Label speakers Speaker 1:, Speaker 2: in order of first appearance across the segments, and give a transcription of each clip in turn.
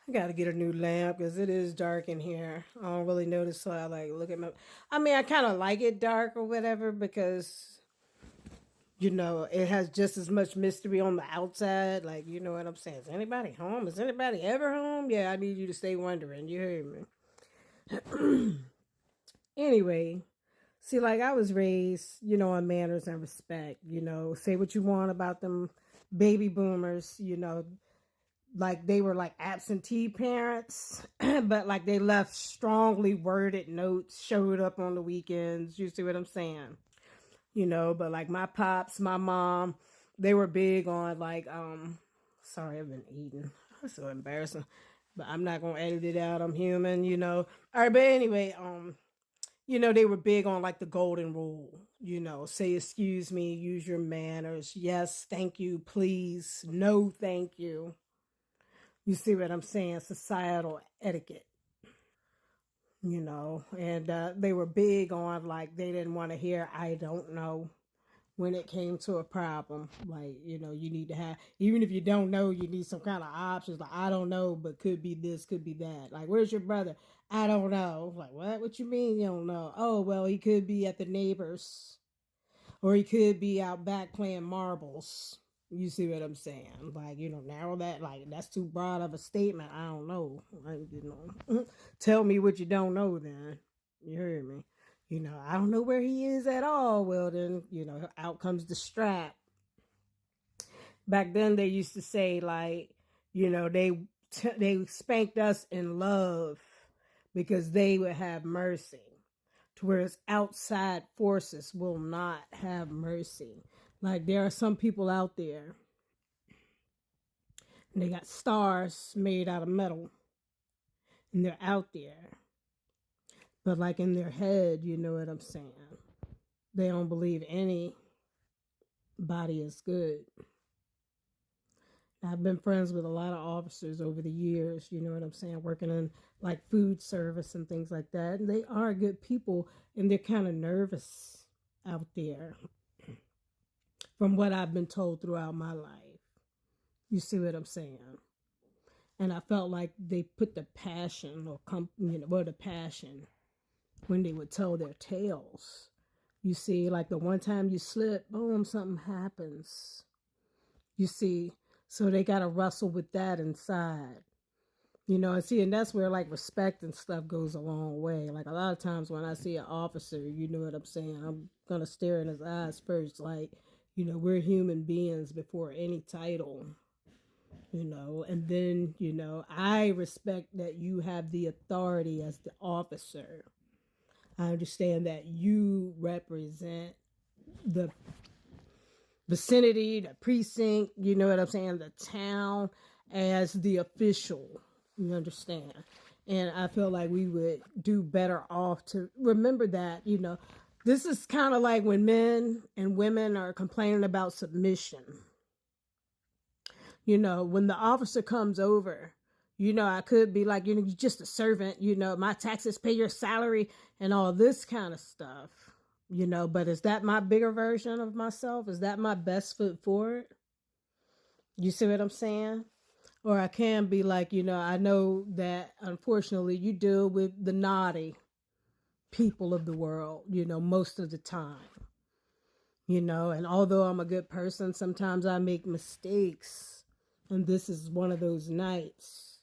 Speaker 1: I gotta get a new lamp because it is dark in here. I don't really notice, so I like look at my. I mean, I kind of like it dark or whatever because it has just as much mystery on the outside. Like, you know what I'm saying? Is anybody home? Is anybody ever home? Yeah, I need you to stay wondering. You heard me. Anyway, see, like I was raised, on manners and respect. Say what you want about them baby boomers. Like they were like absentee parents, but like they left strongly worded notes, showed up on the weekends. You see what I'm saying? But like my pops, my mom, they were big on like, sorry, I've been eating. That's so embarrassing. But I'm not gonna edit it out. I'm human. All right, but anyway, they were big on like the golden rule, say excuse me, use your manners. Yes, thank you, please. No, thank you. You see what I'm saying? Societal etiquette, and they were big on like they didn't want to hear I don't know when it came to a problem. Like, you need to have, even if you don't know, you need some kind of options. Like, I don't know, but could be this, could be that. Like, where's your brother? I don't know. Like, what? What you mean you don't know? Oh, well, he could be at the neighbor's or he could be out back playing marbles. You see what I'm saying? Like, narrow that. Like, that's too broad of a statement. I don't know. Tell me what you don't know then. You heard me. I don't know where he is at all. Well, then, out comes the strap. Back then, they used to say, like, they spanked us in love because they would have mercy, to whereas outside forces will not have mercy. Like there are some people out there and they got stars made out of metal and they're out there. But like in their head, you know what I'm saying? They don't believe anybody is good. I've been friends with a lot of officers over the years, you know what I'm saying, working in like food service and things like that. And they are good people and they're kind of nervous out there from what I've been told throughout my life. You see what I'm saying? And I felt like they put the passion the passion when they would tell their tales. You see, like the one time you slip, boom, something happens. You see, so they got to wrestle with that inside. And that's where like respect and stuff goes a long way. Like a lot of times when I see an officer, you know what I'm saying, I'm going to stare in his eyes first. Like, we're human beings before any title. And then, I respect that you have the authority as the officer. I understand that you represent the vicinity, the precinct, you know what I'm saying, the town as the official. You understand? And I feel like we would do better off to remember that, this is kind of like when men and women are complaining about submission. When the officer comes over, I could be like, you're just a servant, my taxes pay your salary and all this kind of stuff, but is that my bigger version of myself? Is that my best foot forward? You see what I'm saying? Or I can be like, I know that unfortunately you deal with the naughty people of the world, most of the time, and although I'm a good person, sometimes I make mistakes. And this is one of those nights,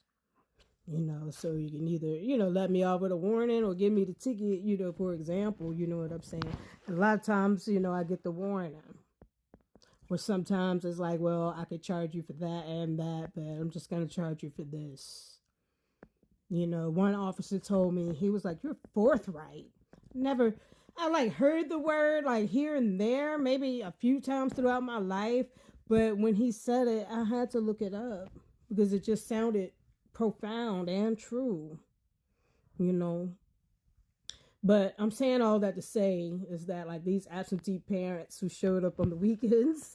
Speaker 1: so you can either, let me off with a warning or give me the ticket, for example, you know what I'm saying? And a lot of times, I get the warning. Or sometimes it's like, well, I could charge you for that and that, but I'm just going to charge you for this. One officer told me, he was like, you're forthright. Never, I like heard the word like here and there, maybe a few times throughout my life. But when he said it, I had to look it up because it just sounded profound and true, you know. But I'm saying all that to say is that like these absentee parents who showed up on the weekends,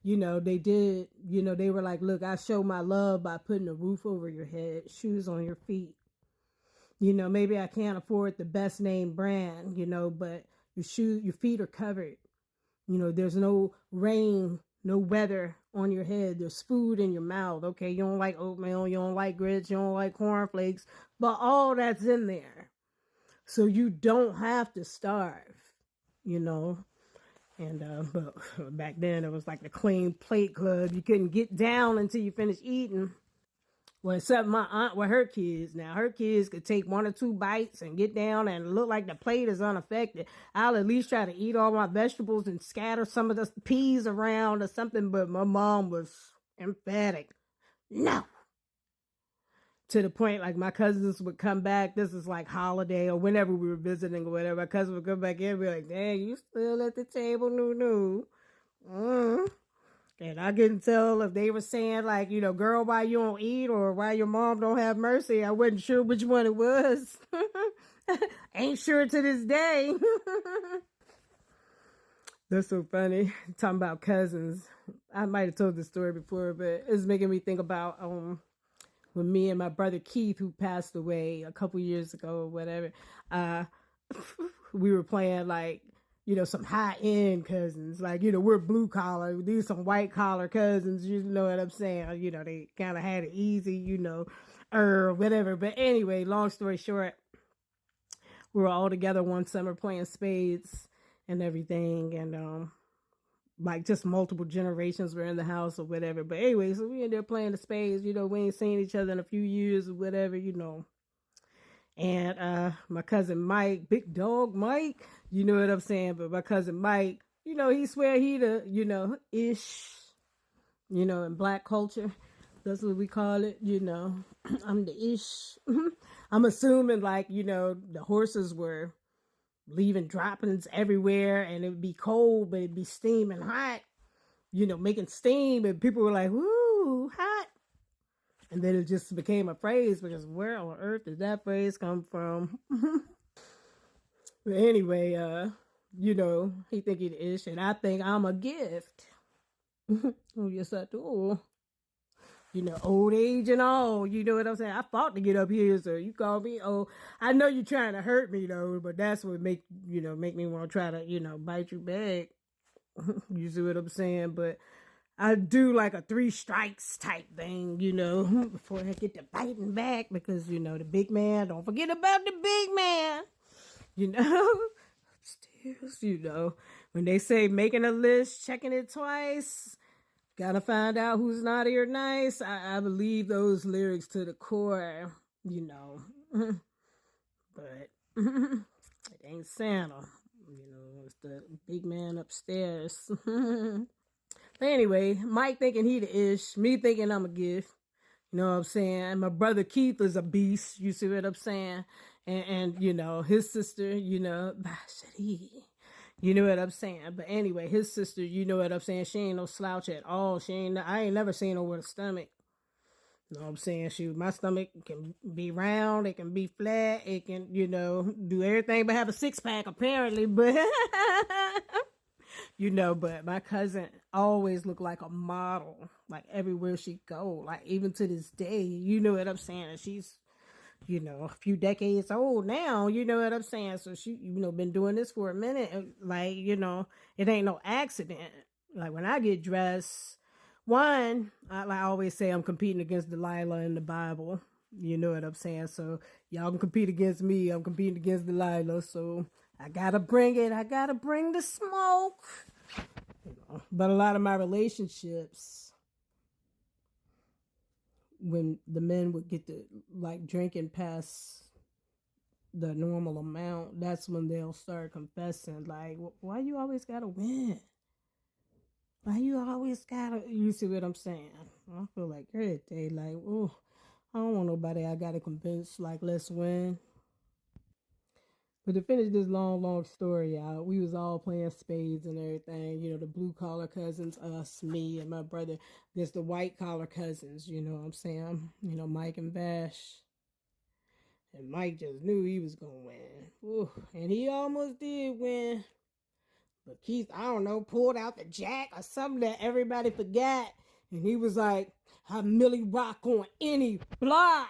Speaker 1: they did, they were like, look, I show my love by putting a roof over your head, shoes on your feet. Maybe I can't afford the best name brand, but your feet are covered. There's no rain no weather on your head. There's food in your mouth. Okay, you don't like oatmeal, you don't like grits, you don't like cornflakes, but all that's in there. So you don't have to starve, you know. And but back then it was like the clean plate club. You couldn't get down until you finished eating. Well, except my aunt with her kids. Now, her kids could take 1 or 2 bites and get down and look like the plate is unaffected. I'll at least try to eat all my vegetables and scatter some of the peas around or something, but my mom was emphatic. No. To the point, like, my cousins would come back. This is like holiday or whenever we were visiting or whatever. My cousin would come back in and be like, dang, you still at the table? No. And I couldn't tell if they were saying, like, you know, girl, why you don't eat or why your mom don't have mercy. I wasn't sure which one it was. Ain't sure to this day. That's so funny. Talking about cousins. I might have told this story before, but it's making me think about when me and my brother Keith, who passed away a couple years ago or whatever, we were playing, like, you know, some high-end cousins. Like, you know, we're blue collar. These some white collar cousins, you know what I'm saying? You know, they kind of had it easy, you know, or whatever. But anyway, long story short, we were all together one summer playing spades and everything. And, like, just multiple generations were in the house or whatever. But anyway, so we ended up playing the spades. You know, we ain't seen each other in a few years or whatever, you know. And my cousin Mike, big dog Mike, you know what I'm saying? But my cousin Mike, you know, he swear he the, you know, ish, you know, in black culture. That's what we call it, you know. I'm the ish. I'm assuming, like, you know, the horses were leaving droppings everywhere and it would be cold, but it'd be steaming hot, you know, making steam. And people were like, woo, hot. And then it just became a phrase because where on earth did that phrase come from? But anyway, you know, he think he ish and I think I'm a gift. Oh, yes, I do. You know, old age and all, you know what I'm saying? I fought to get up here, so you call me old. I know you're trying to hurt me though, but that's what make me want to try to, you know, bite you back. You see what I'm saying? But I do like a 3 strikes type thing, you know, before I get to biting back because, you know, the big man, don't forget about the big man, you know, upstairs, you know, when they say making a list, checking it twice, gotta find out who's naughty or nice. I believe those lyrics to the core, you know, but it ain't Santa, you know, it's the big man upstairs. But anyway, Mike thinking he the ish, me thinking I'm a gift. You know what I'm saying? My brother Keith is a beast. You see what I'm saying? And you know, his sister, you know, you know what I'm saying? But anyway, his sister, you know what I'm saying? She ain't no slouch at all. I ain't never seen her with a stomach. You know what I'm saying? My stomach can be round, it can be flat, it can, you know, do everything but have a 6-pack apparently, but you know, but my cousin always looked like a model, like everywhere she go, like even to this day, you know what I'm saying? And she's, you know, a few decades old now, you know what I'm saying? So she, you know, been doing this for a minute. Like, you know, it ain't no accident. Like when I get dressed, one, I always say I'm competing against Delilah in the Bible. You know what I'm saying? So y'all can compete against me. I'm competing against Delilah. So I gotta bring it. I gotta bring the smoke. You know, but a lot of my relationships, when the men would get to like drinking past the normal amount, that's when they'll start confessing. Like, why you always gotta win? Why you always gotta? You see what I'm saying? I feel like every day, like, oh, I don't want nobody I gotta convince. Like, let's win. But to finish this long story out, we was all playing spades and everything. You know, the blue collar cousins, us, me, and my brother. There's the white collar cousins. You know what I'm saying? You know, Mike and Vash. And Mike just knew he was gonna win. Ooh, and he almost did win. But Keith, I don't know, pulled out the jack or something that everybody forgot. And he was like, I Millie Rock on any block.